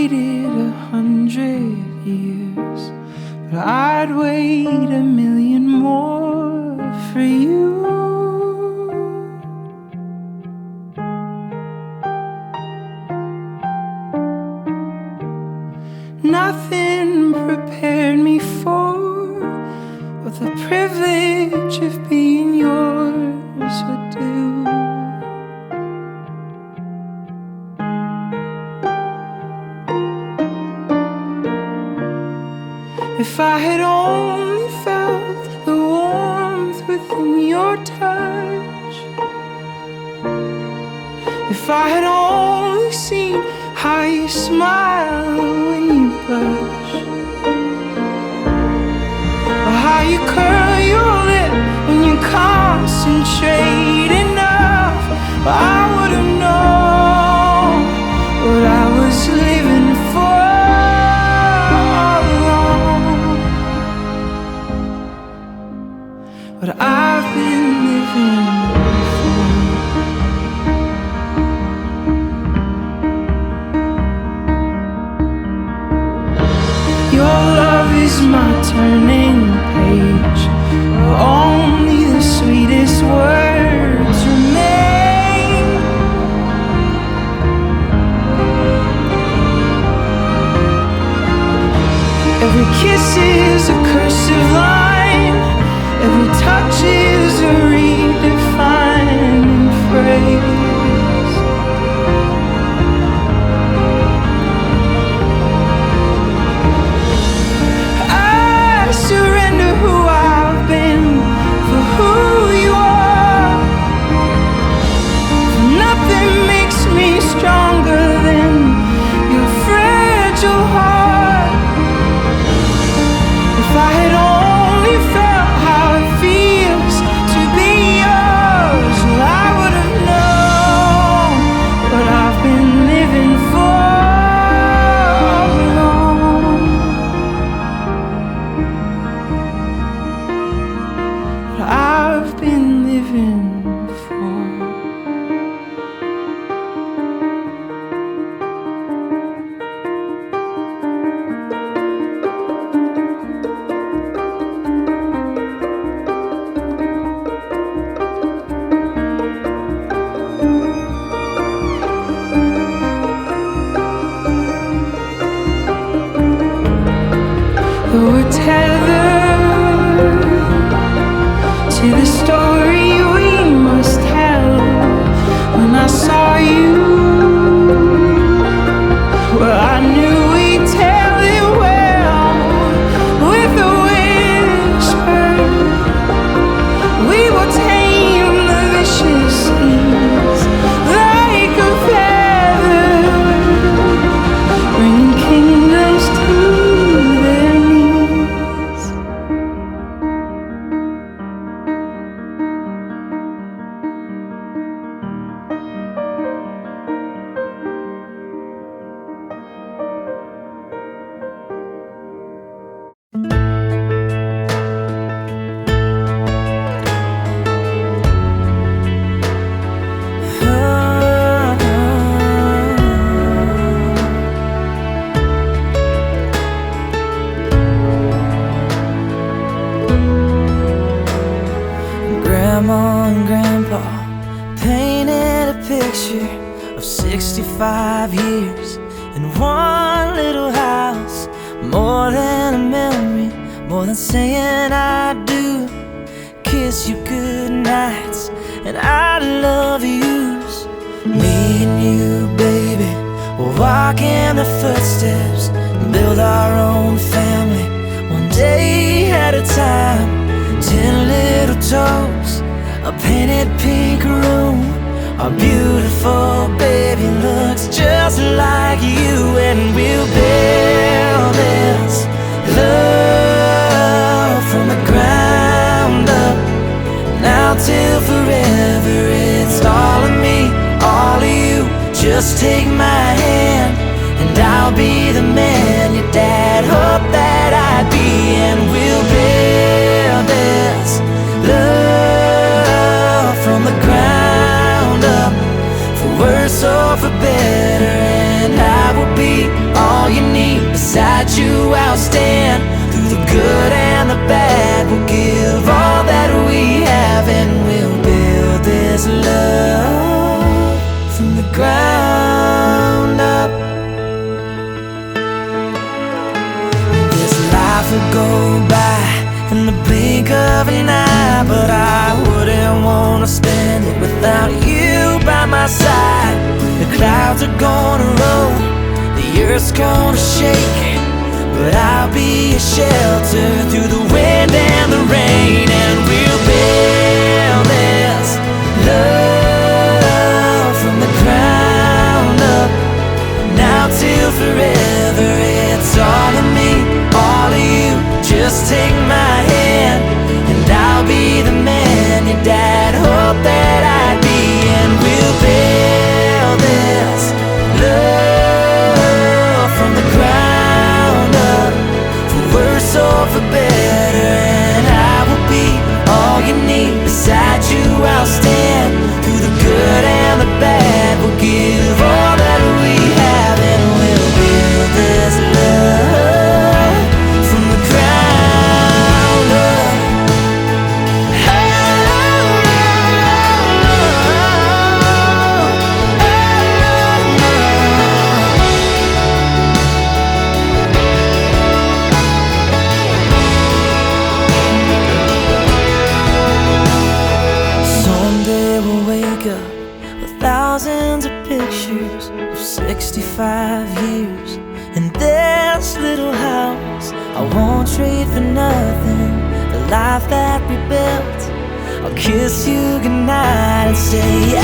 waited 100 years, but I'd wait 1,000,000 more for you. Nothing prepared me for what the privilege of being yours would do. If I had only felt the warmth within your touch, if I had only seen how you smile when you blush, or how you curl your lip when you concentrate enough, I would have known what I was living for all along, what I've been living for. Your love is my turning page, where only the sweetest words remain. Every kiss is a cursive line, every touch is a redefining phrase. Stronger than your fragile heart. If I had only felt how it feels to be yours, well, I would have known what I've been living for all along. What I've been living for. We're tethered to the story we must tell. When I saw you, well, I knew we'd tell it well. With a whisper, we will tame the vicious seas like a feather, bringing kingdoms to their knees. Grandma and Grandpa painted a picture of 65 years in one little house. More than a memory, more than saying I do. Kiss you good nights and I love yous. Me and you, baby, we'll walk in the footsteps and build our own family, one day at a time. 10 little toes, a painted pink room. Our beautiful baby looks just like you, and we'll build this love from the ground up. Now till forever, it's all of me, all of you. Just take my hand and I'll be the man your dad hoped that I'd be, and we'll build this love from the ground up, for worse or for better, and I will be all I'll stand through the good and the bad. We'll give all that we have, and we'll build this love from the ground up. This life will go by in the blink of an eye, but I wouldn't want to spend it without you by my side. The clouds are gonna roll, the earth's gonna shake, but I'll be a shelter through the wind and the rain. And we'll build this love from the ground up. Now till forever, it's all of me, all of you. Just take my hand, and I'll be the man your dad hoped that I'd be. And we'll build this love from the ground up, for worse or for better. And I will be all you need. Beside you I'll stand through the good and the bad. We'll give all that we have, and we'll build this love from the ground up. Someday we'll wake up with thousands of pictures of 65 years in this little house. I won't trade for nothing the life that we built. I'll kiss you goodnight and say